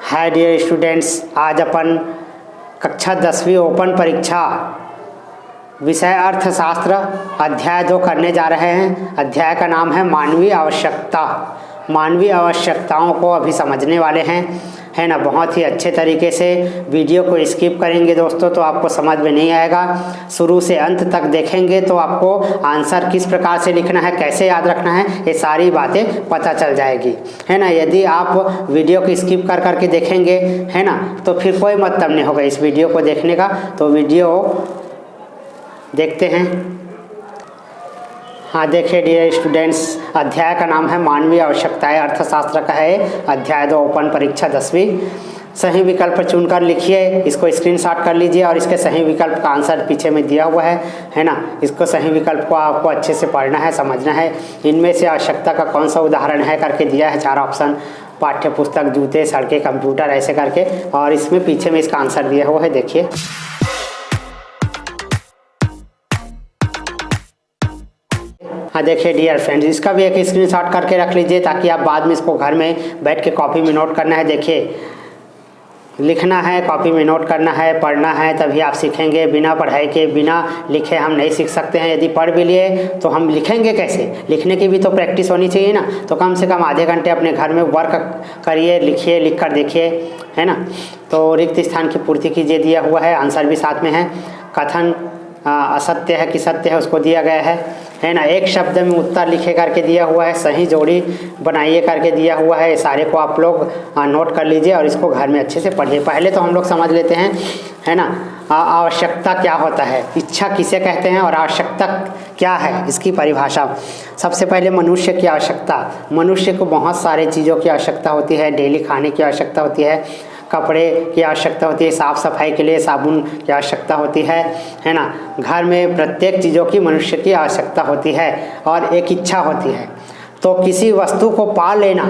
Hi dear students, आज अपन कक्षा 10वीं ओपन परीक्षा विषय अर्थशास्त्र अध्याय 2 करने जा रहे हैं। अध्याय का नाम है मानवीय आवश्यकता। मानवीय आवश्यकताओं को अभी समझने वाले हैं, है ना। बहुत ही अच्छे तरीके से वीडियो को स्किप करेंगे दोस्तों तो आपको समझ में नहीं आएगा। शुरू से अंत तक देखेंगे तो आपको आंसर किस प्रकार से लिखना है, कैसे याद रखना है, ये सारी बातें पता चल जाएगी, है ना। यदि आप वीडियो को स्किप कर करके देखेंगे, है ना, तो फिर कोई मतलब नहीं होगा इस वीडियो को देखने का। तो वीडियो देखते हैं। हाँ, देखिए डियर स्टूडेंट्स, अध्याय का नाम है मानवीय आवश्यकताएं, अर्थशास्त्र का है। अध्याय 2 ओपन परीक्षा 10वीं। सही विकल्प चुनकर लिखिए, इसको स्क्रीनशॉट कर लीजिए और इसके सही विकल्प का आंसर पीछे में दिया हुआ है ना। इसको सही विकल्प को आपको अच्छे से पढ़ना है, समझना है। इनमें से आवश्यकता का कौन सा उदाहरण है करके दिया है 4 ऑप्शन, पाठ्य पुस्तक, जूते, सड़कें, कंप्यूटर, ऐसे करके। और इसमें पीछे में इसका आंसर दिया हुआ है, देखिए। हाँ, देखिए डियर फ्रेंड्स, इसका भी एक स्क्रीनशॉट करके रख लीजिए ताकि आप बाद में इसको घर में बैठ के कॉपी में नोट करना है। देखिए, लिखना है, कॉपी में नोट करना है, पढ़ना है, तभी आप सीखेंगे। बिना पढ़ाई के, बिना लिखे हम नहीं सीख सकते हैं। यदि पढ़ भी लिए तो हम लिखेंगे कैसे? लिखने की भी तो प्रैक्टिस होनी चाहिए ना। तो कम से कम आधे घंटे अपने घर में वर्क करिए, लिखिए, लिख कर देखिए, है ना। तो रिक्त स्थान की पूर्ति कीजिए, दिया हुआ है। आंसर भी साथ में है। कथन असत्य है कि सत्य है उसको दिया गया है ना। एक शब्द में उत्तर लिखे करके दिया हुआ है। सही जोड़ी बनाइए करके दिया हुआ है। सारे को आप लोग नोट कर लीजिए और इसको घर में अच्छे से पढ़िए। पहले तो हम लोग समझ लेते हैं, है ना, आवश्यकता क्या होता है, इच्छा किसे कहते हैं और आवश्यकता क्या है, इसकी परिभाषा। सबसे पहले मनुष्य की आवश्यकता। मनुष्य को बहुत सारे चीज़ों की आवश्यकता होती है। डेली खाने की आवश्यकता होती है, कपड़े की आवश्यकता होती है, साफ़ सफाई के लिए साबुन की आवश्यकता होती है ना। घर में प्रत्येक चीज़ों की मनुष्य की आवश्यकता होती है और एक इच्छा होती है। तो किसी वस्तु को पा लेना,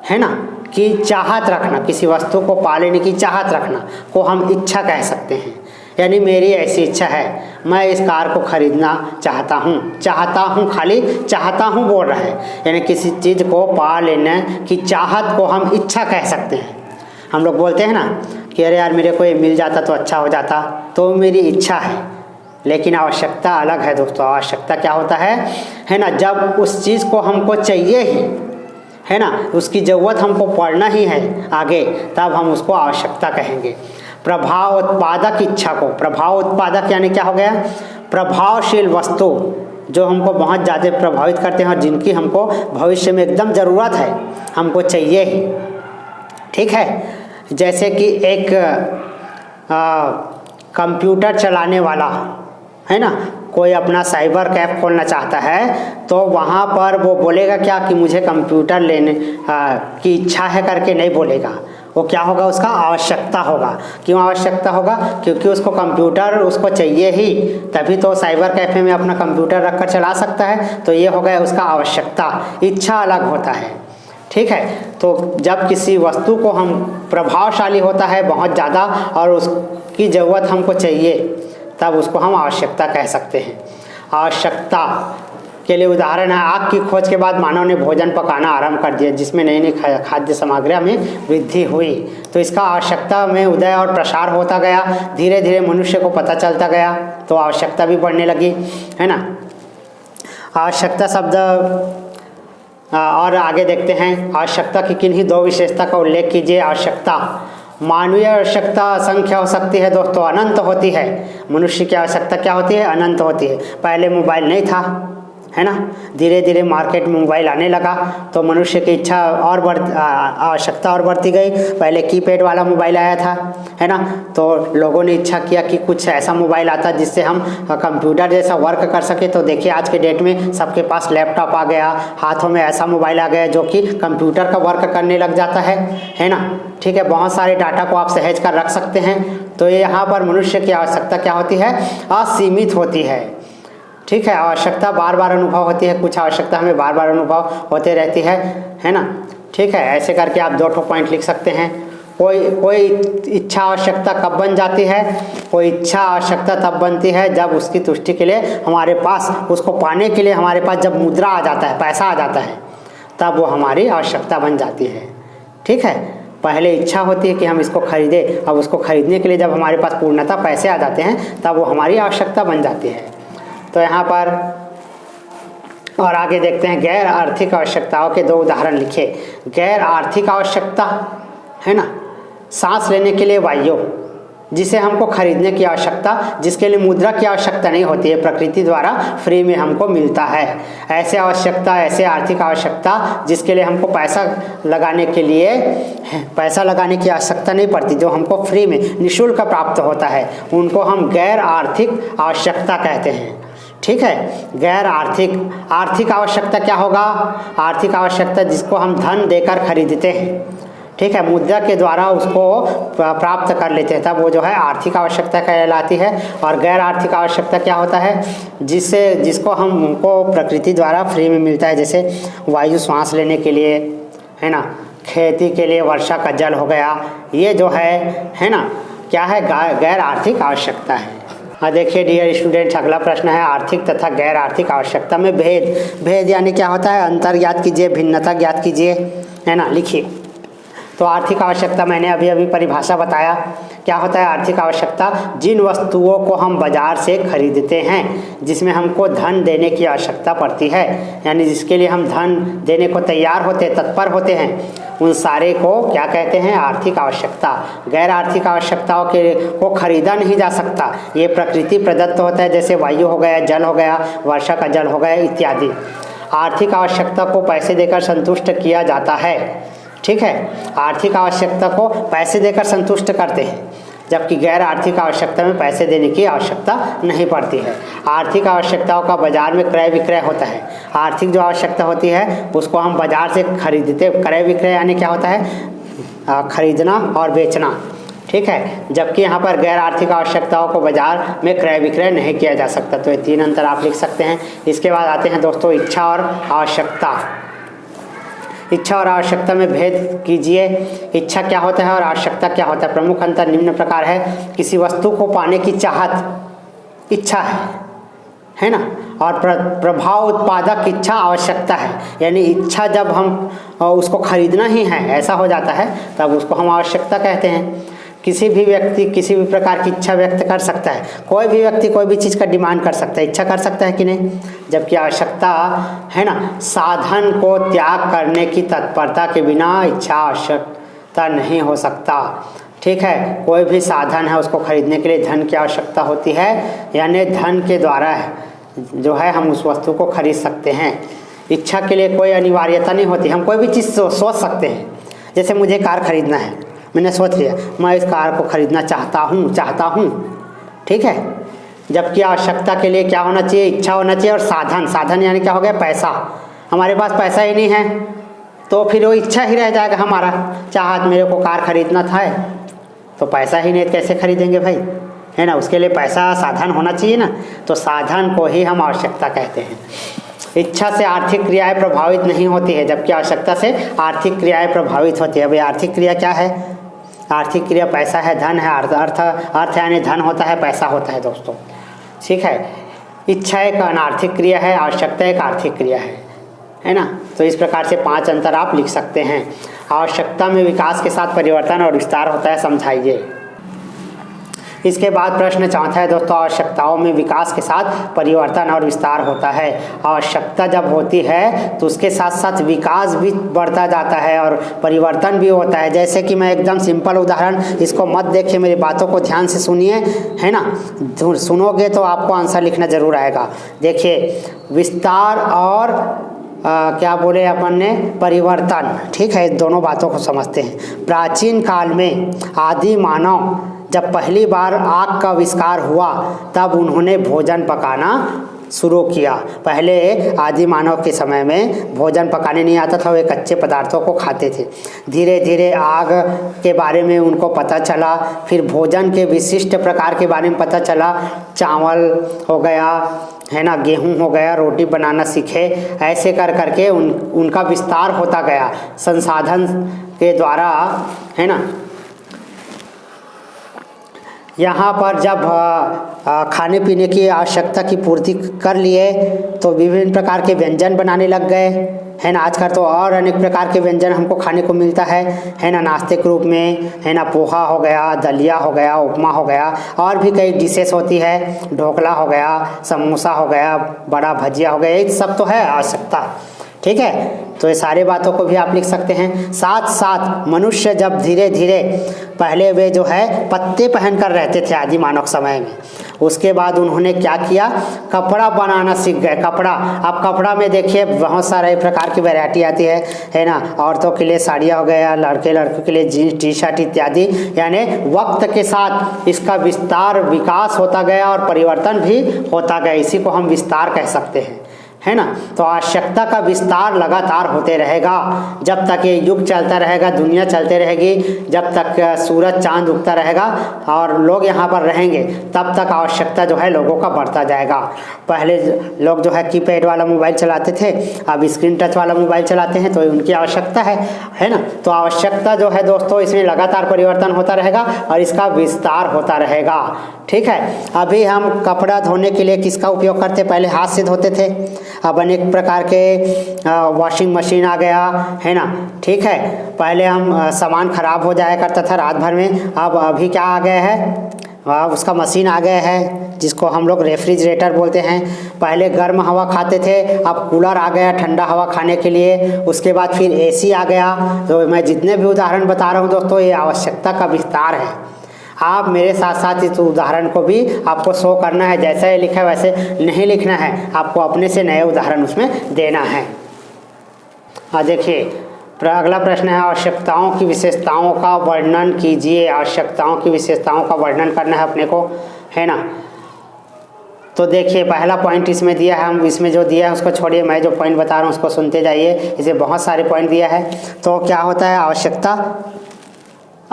है ना, कि चाहत रखना, किसी वस्तु को पा लेने की चाहत रखना को हम इच्छा कह सकते हैं। यानी मेरी ऐसी इच्छा है, मैं इस कार को खरीदना चाहता हूँ, खाली चाहता हूँ बोल रहा है। यानी किसी चीज़ को पा लेने की चाहत को हम इच्छा कह सकते हैं। हम लोग बोलते हैं ना कि अरे यार मेरे को ये मिल जाता तो अच्छा हो जाता, तो मेरी इच्छा है। लेकिन आवश्यकता अलग है दोस्तों। आवश्यकता क्या होता है ना, जब उस चीज़ को हमको चाहिए ही, है ना, उसकी ज़रूरत हमको पड़ना ही है आगे, तब हम उसको आवश्यकता कहेंगे। प्रभाव उत्पादक इच्छा को, प्रभाव उत्पादक यानी क्या हो गया, प्रभावशील वस्तु जो हमको बहुत ज़्यादा प्रभावित करते हैं और जिनकी हमको भविष्य में एकदम ज़रूरत है, हमको चाहिए ही, ठीक है। जैसे कि एक कंप्यूटर चलाने वाला, है ना, कोई अपना साइबर कैफ़े खोलना चाहता है तो वहाँ पर वो बोलेगा क्या कि मुझे कंप्यूटर लेने की इच्छा है करके नहीं बोलेगा। वो क्या होगा, उसका आवश्यकता होगा। क्यों आवश्यकता होगा? क्योंकि उसको कंप्यूटर उसको चाहिए ही, तभी तो साइबर कैफ़े में अपना कंप्यूटर रख कर चला सकता है। तो ये हो गया उसका आवश्यकता। इच्छा अलग होता है, ठीक है। तो जब किसी वस्तु को हम प्रभावशाली होता है बहुत ज़्यादा और उसकी ज़रूरत हमको चाहिए, तब उसको हम आवश्यकता कह सकते हैं। आवश्यकता के लिए उदाहरण है, आग की खोज के बाद मानव ने भोजन पकाना आरंभ कर दिया, जिसमें नई नई खाद्य सामग्रियों में वृद्धि हुई। तो इसका आवश्यकता में उदय और प्रसार होता गया, धीरे धीरे मनुष्य को पता चलता गया, तो आवश्यकता भी बढ़ने लगी, है ना। आवश्यकता शब्द और आगे देखते हैं। आवश्यकता की किन्हीं 2 विशेषता का उल्लेख कीजिए। आवश्यकता, मानवीय आवश्यकता असंख्य हो सकती है दोस्तों, अनंत होती है। मनुष्य की आवश्यकता क्या होती है? अनंत होती है। पहले मोबाइल नहीं था, है ना, धीरे धीरे मार्केट में मोबाइल आने लगा तो मनुष्य की इच्छा और आवश्यकता और बढ़ती गई। पहले कीपैड वाला मोबाइल आया था, है ना, तो लोगों ने इच्छा किया कि कुछ ऐसा मोबाइल आता जिससे हम कंप्यूटर जैसा वर्क कर सके। तो देखिए आज के डेट में सबके पास लैपटॉप आ गया, हाथों में ऐसा मोबाइल आ गया जो कि कंप्यूटर का वर्क करने लग जाता है ना, ठीक है। बहुत सारे डाटा को आप सहेज कर रख सकते हैं। तो यहाँ पर मनुष्य की आवश्यकता क्या होती है? असीमित होती है, ठीक है। आवश्यकता बार बार अनुभव होती है, कुछ आवश्यकता हमें बार बार अनुभव होते रहती है ना, ठीक है। ऐसे करके आप 2 पॉइंट लिख सकते हैं। कोई इच्छा आवश्यकता कब बन जाती है? कोई इच्छा आवश्यकता तब बनती है जब उसकी तुष्टि के लिए हमारे पास, उसको पाने के लिए हमारे पास जब मुद्रा आ जाता है, पैसा आ जाता है, तब वो हमारी आवश्यकता बन जाती है, ठीक है। पहले इच्छा होती है कि हम इसको खरीदें, अब उसको खरीदने के लिए जब हमारे पास पूर्णतः पैसे आ जाते हैं तब वो हमारी आवश्यकता बन जाती है। तो यहाँ पर और आगे देखते हैं, गैर आर्थिक आवश्यकताओं के 2 उदाहरण लिखे। गैर आर्थिक आवश्यकता है ना, सांस लेने के लिए वायु, जिसे हमको खरीदने की आवश्यकता, जिसके लिए मुद्रा की आवश्यकता नहीं होती है, प्रकृति द्वारा फ्री में हमको मिलता है। ऐसे आवश्यकता, ऐसे आर्थिक आवश्यकता जिसके लिए हमको पैसा लगाने की आवश्यकता नहीं पड़ती, जो हमको फ्री में निःशुल्क प्राप्त होता है, उनको हम गैर आर्थिक आवश्यकता कहते हैं। ठीक है, गैर आर्थिक आवश्यकता क्या होगा? आर्थिक आवश्यकता जिसको हम धन देकर खरीदते हैं, ठीक है, मुद्रा के द्वारा उसको प्राप्त कर लेते हैं, तब वो जो है आर्थिक आवश्यकता कहलाती है। और गैर आर्थिक आवश्यकता क्या होता है? जिसको हमको प्रकृति द्वारा फ्री में मिलता है, जैसे वायु सांस लेने के लिए, है ना, खेती के लिए वर्षा का जल हो गया, ये जो है ना, क्या है? गैर आर्थिक आवश्यकता है। हाँ देखिए डियर स्टूडेंट्स, अगला प्रश्न है, आर्थिक तथा गैर आर्थिक आवश्यकता में भेद यानी क्या होता है? अंतर ज्ञात कीजिए, भिन्नता ज्ञात कीजिए, है ना, लिखिए। तो आर्थिक आवश्यकता मैंने अभी परिभाषा बताया, क्या होता है आर्थिक आवश्यकता? जिन वस्तुओं को हम बाजार से खरीदते हैं, जिसमें हमको धन देने की आवश्यकता पड़ती है, यानी जिसके लिए हम धन देने को तैयार होते, तत्पर होते हैं, उन सारे को क्या कहते हैं? आर्थिक आवश्यकता। गैर आर्थिक आवश्यकताओं को खरीदा नहीं जा सकता, ये प्रकृति प्रदत्त होता है, जैसे वायु हो गया, जल हो गया, वर्षा का जल हो गया इत्यादि। आर्थिक आवश्यकता को पैसे देकर संतुष्ट किया जाता है, ठीक है, आर्थिक आवश्यकता को पैसे देकर संतुष्ट करते हैं, जबकि गैर आर्थिक आवश्यकता में पैसे देने की आवश्यकता नहीं पड़ती है। आर्थिक आवश्यकताओं का बाजार में क्रय विक्रय होता है। आर्थिक जो आवश्यकता होती है उसको हम बाजार से खरीदते, क्रय विक्रय यानी क्या होता है? खरीदना और बेचना, ठीक है, जबकि यहाँ पर गैर आर्थिक आवश्यकताओं को बाजार में क्रय विक्रय नहीं किया जा सकता। तो ये 3 अंतर आप लिख सकते हैं। इसके बाद आते हैं दोस्तों इच्छा और आवश्यकता। इच्छा और आवश्यकता में भेद कीजिए। इच्छा क्या होता है और आवश्यकता क्या होता है? प्रमुख अंतर निम्न प्रकार है। किसी वस्तु को पाने की चाहत इच्छा है ना, और प्रभाव उत्पादक इच्छा आवश्यकता है। यानी इच्छा जब हम उसको खरीदना ही है ऐसा हो जाता है तब उसको हम आवश्यकता कहते हैं। किसी भी व्यक्ति किसी भी प्रकार की इच्छा व्यक्त कर सकता है, कोई भी व्यक्ति कोई भी चीज़ का डिमांड कर सकता है, इच्छा कर सकता है कि नहीं, जबकि आवश्यकता है ना, साधन को त्याग करने की तत्परता के बिना इच्छा आवश्यकता नहीं हो सकता, ठीक है। कोई भी साधन है उसको खरीदने के लिए धन की आवश्यकता होती है, यानी धन के द्वारा जो है हम उस वस्तु को खरीद सकते हैं। इच्छा के लिए कोई अनिवार्यता नहीं होती, हम कोई भी चीज़ सोच सकते हैं। जैसे मुझे कार खरीदना है, मैंने सोच लिया मैं इस कार को खरीदना चाहता हूँ, ठीक है, जबकि आवश्यकता के लिए क्या होना चाहिए? इच्छा होना चाहिए और साधन यानी क्या हो गया? पैसा। हमारे पास पैसा ही नहीं है तो फिर वो इच्छा ही रह जाएगा हमारा, चाहत मेरे को कार खरीदना था तो पैसा ही नहीं कैसे खरीदेंगे भाई, है ना, उसके लिए पैसा साधन होना चाहिए ना, तो साधन को ही हम आवश्यकता कहते हैं। इच्छा से आर्थिक क्रियाएं प्रभावित नहीं होती है, जबकि आवश्यकता से आर्थिक क्रियाएं प्रभावित होती है। भाई आर्थिक क्रिया क्या है? आर्थिक क्रिया पैसा है, धन है, अर्थ यानी धन होता है, पैसा होता है दोस्तों, ठीक है। इच्छा एक अनार्थिक क्रिया है, आवश्यकता एक आर्थिक क्रिया है ना। तो इस प्रकार से 5 अंतर आप लिख सकते हैं। आवश्यकता में विकास के साथ परिवर्तन और विस्तार होता है, समझाइए। इसके बाद प्रश्न 4 है दोस्तों, आवश्यकताओं में विकास के साथ परिवर्तन और विस्तार होता है। आवश्यकता जब होती है तो उसके साथ साथ विकास भी बढ़ता जाता है और परिवर्तन भी होता है। जैसे कि मैं एकदम सिंपल उदाहरण, इसको मत देखिए, मेरी बातों को ध्यान से सुनिए, है ना, सुनोगे तो आपको आंसर लिखना जरूर आएगा। देखिए विस्तार और क्या बोले अपन ने, परिवर्तन, ठीक है, दोनों बातों को समझते हैं। प्राचीन काल में आदि मानव जब पहली बार आग का आविष्कार हुआ तब उन्होंने भोजन पकाना शुरू किया। पहले आदि मानव के समय में भोजन पकाने नहीं आता था, वे कच्चे पदार्थों को खाते थे। धीरे धीरे आग के बारे में उनको पता चला, फिर भोजन के विशिष्ट प्रकार के बारे में पता चला। चावल हो गया, है ना, गेहूं हो गया, रोटी बनाना सीखे। ऐसे कर करके उनका विस्तार होता गया संसाधन के द्वारा, है ना। यहाँ पर जब खाने पीने की आवश्यकता की पूर्ति कर लिए तो विभिन्न प्रकार के व्यंजन बनाने लग गए, है ना। आजकल तो और अनेक प्रकार के व्यंजन हमको खाने को मिलता है ना, नाश्ते के रूप में, है ना। पोहा हो गया, दलिया हो गया, उपमा हो गया, और भी कई डिशेस होती है, ढोकला हो गया, समोसा हो गया, बड़ा भजिया हो गया, ये सब तो है आवश्यकता। ठीक है, तो ये सारे बातों को भी आप लिख सकते हैं। साथ साथ मनुष्य जब धीरे धीरे, पहले वे जो है पत्ते पहनकर रहते थे आदि मानव समय में, उसके बाद उन्होंने क्या किया, कपड़ा बनाना सीख गए। कपड़ा, अब कपड़ा में देखिए बहुत सारे प्रकार की वैरायटी आती है ना। औरतों के लिए साड़ियाँ हो गया, लड़कों के लिए जीन्स टी शर्ट इत्यादि, यानी वक्त के साथ इसका विस्तार विकास होता गया और परिवर्तन भी होता गया, इसी को हम विस्तार कह सकते हैं, है ना। तो आवश्यकता का विस्तार लगातार होते रहेगा जब तक ये युग चलता रहेगा, दुनिया चलते रहेगी, जब तक सूरज चांद उगता रहेगा और लोग यहाँ पर रहेंगे, तब तक आवश्यकता जो है लोगों का बढ़ता जाएगा। पहले लोग जो है कीपैड वाला मोबाइल चलाते थे, अब स्क्रीन टच वाला मोबाइल चलाते हैं, तो उनकी आवश्यकता है ना। तो आवश्यकता जो है दोस्तों, इसमें लगातार परिवर्तन होता रहेगा और इसका विस्तार होता रहेगा। ठीक है, अभी हम कपड़ा धोने के लिए किसका उपयोग करते, पहले हाथ से धोते थे, अब अनेक प्रकार के वॉशिंग मशीन आ गया, है ना। ठीक है, पहले हम सामान खराब हो जाया करता था रात भर में, अब अभी क्या आ गया है, उसका मशीन आ गया है जिसको हम लोग रेफ्रिजरेटर बोलते हैं। पहले गर्म हवा खाते थे, अब कूलर आ गया ठंडा हवा खाने के लिए, उसके बाद फिर एसी आ गया। तो मैं जितने भी उदाहरण बता रहा हूँ दोस्तों, ये आवश्यकता का विस्तार है। आप मेरे साथ साथ इस उदाहरण को भी आपको शो करना है, जैसा ये लिखा है वैसे नहीं लिखना है, आपको अपने से नए उदाहरण उसमें देना है। देखिए अगला प्रश्न है, आवश्यकताओं की विशेषताओं का वर्णन कीजिए। आवश्यकताओं की विशेषताओं का वर्णन करना है अपने को, है ना। तो देखिए पहला पॉइंट इसमें दिया है, हम इसमें जो दिया है उसको छोड़िए, मैं जो पॉइंट बता रहा हूँ उसको सुनते जाइए, इसे बहुत सारे पॉइंट दिया है। तो क्या होता है, आवश्यकता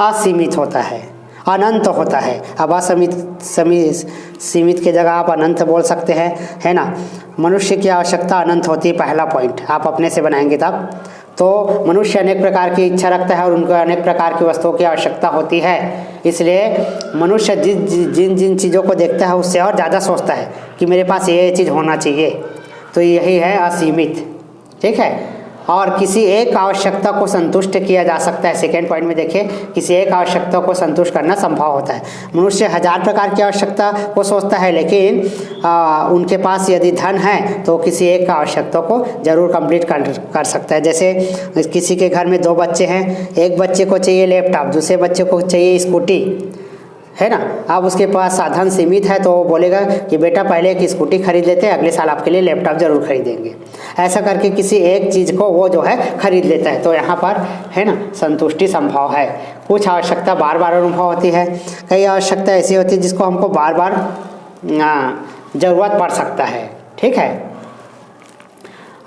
असीमित होता है, अनंत होता है। अब सीमित की जगह आप अनंत बोल सकते हैं, है ना। मनुष्य की आवश्यकता अनंत होती है, पहला पॉइंट आप अपने से बनाएंगे तब। तो मनुष्य अनेक प्रकार की इच्छा रखता है और उनको अनेक प्रकार की वस्तुओं की आवश्यकता होती है, इसलिए मनुष्य जिन जिन चीज़ों को देखता है उससे और ज़्यादा सोचता है कि मेरे पास ये चीज़ होना चाहिए। तो यही है असीमित। ठीक है, और किसी एक आवश्यकता को संतुष्ट किया जा सकता है। सेकेंड पॉइंट में देखिए, किसी एक आवश्यकता को संतुष्ट करना संभव होता है। मनुष्य 1000 प्रकार की आवश्यकता को सोचता है, लेकिन उनके पास यदि धन है तो किसी एक आवश्यकता को जरूर कंप्लीट कर सकता है। जैसे किसी के घर में 2 बच्चे हैं, एक बच्चे को चाहिए लैपटॉप, दूसरे बच्चे को चाहिए स्कूटी, है ना। अब उसके पास साधन सीमित है तो वो बोलेगा कि बेटा पहले एक स्कूटी खरीद लेते हैं, अगले साल आपके लिए लैपटॉप जरूर खरीदेंगे। ऐसा करके किसी एक चीज़ को वो जो है खरीद लेता है। तो यहाँ पर है ना संतुष्टि संभव है। कुछ आवश्यकता बार बार अनुभव होती है, कई आवश्यकता ऐसी होती है जिसको हमको बार बार ज़रूरत पड़ सकता है। ठीक है,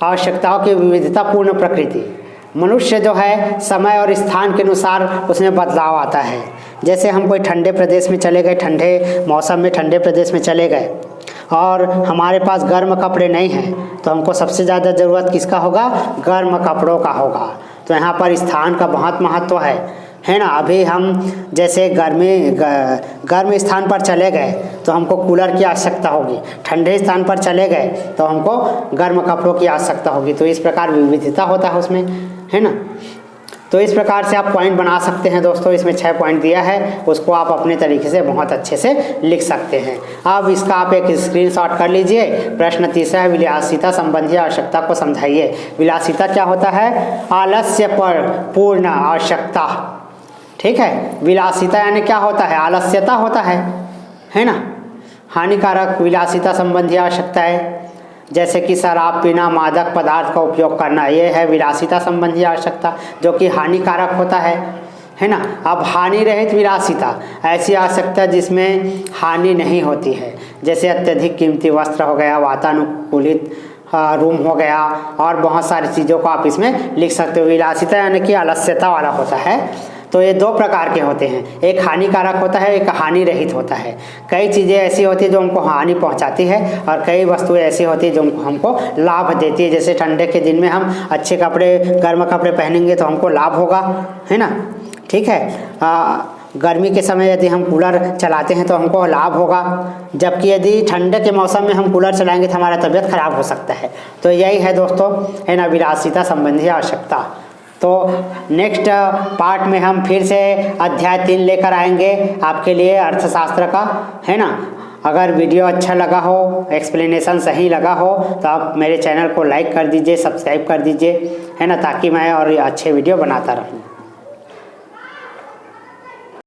आवश्यकताओं की विविधतापूर्ण प्रकृति, मनुष्य जो है समय और स्थान के अनुसार उसमें बदलाव आता है। जैसे हम कोई ठंडे प्रदेश में चले गए, ठंडे मौसम में ठंडे प्रदेश में चले गए और हमारे पास गर्म कपड़े नहीं हैं, तो हमको सबसे ज़्यादा ज़रूरत किसका होगा, गर्म कपड़ों का होगा। तो यहाँ पर स्थान का बहुत महत्व है ना। अभी हम जैसे गर्म स्थान पर चले गए तो हमको कूलर की आवश्यकता होगी, ठंडे स्थान पर चले गए तो हमको गर्म कपड़ों की आवश्यकता होगी। तो इस प्रकार विविधता होता है उसमें, है ना। तो इस प्रकार से आप पॉइंट बना सकते हैं दोस्तों। इसमें 6 पॉइंट दिया है, उसको आप अपने तरीके से बहुत अच्छे से लिख सकते हैं। अब इसका आप एक स्क्रीनशॉट कर लीजिए। प्रश्न तीसरा है, विलासिता संबंधी आवश्यकता को समझाइए। विलासिता क्या होता है, आलस्य पर पूर्ण आवश्यकता। ठीक है, विलासिता यानी क्या होता है, आलस्यता होता है ना। हानिकारक विलासिता संबंधी आवश्यकता है, जैसे कि शराब पीना, मादक पदार्थ का उपयोग करना, ये है विलासिता संबंधी आवश्यकता जो कि हानिकारक होता है ना। अब हानि रहित विलासिता, ऐसी आवश्यकता जिसमें हानि नहीं होती है, जैसे अत्यधिक कीमती वस्त्र हो गया, वातानुकूलित रूम हो गया, और बहुत सारी चीज़ों को आप इसमें लिख सकते हो। विलासिता यानी कि आलस्यता वाला होता है। तो ये 2 प्रकार के होते हैं, एक हानिकारक होता है, एक हानि रहित होता है। कई चीज़ें ऐसी होती है जो हमको हानि पहुंचाती है और कई वस्तुएं ऐसी होती है जो हमको लाभ देती है। जैसे ठंडे के दिन में हम अच्छे कपड़े, गर्म कपड़े पहनेंगे तो हमको लाभ होगा, है ना। ठीक है, गर्मी के समय यदि हम कूलर चलाते हैं तो हमको लाभ होगा, जबकि यदि ठंडे के मौसम में हम कूलर चलाएंगे तो हमारा तबीयत खराब हो सकता है। तो यही है दोस्तों, है ना, विलासिता संबंधी आवश्यकता। तो नेक्स्ट पार्ट में हम फिर से अध्याय 3 लेकर आएंगे आपके लिए अर्थशास्त्र का, है ना। अगर वीडियो अच्छा लगा हो, एक्सप्लेनेशन सही लगा हो तो आप मेरे चैनल को लाइक कर दीजिए, सब्सक्राइब कर दीजिए, है ना, ताकि मैं और अच्छे वीडियो बनाता रहूँ।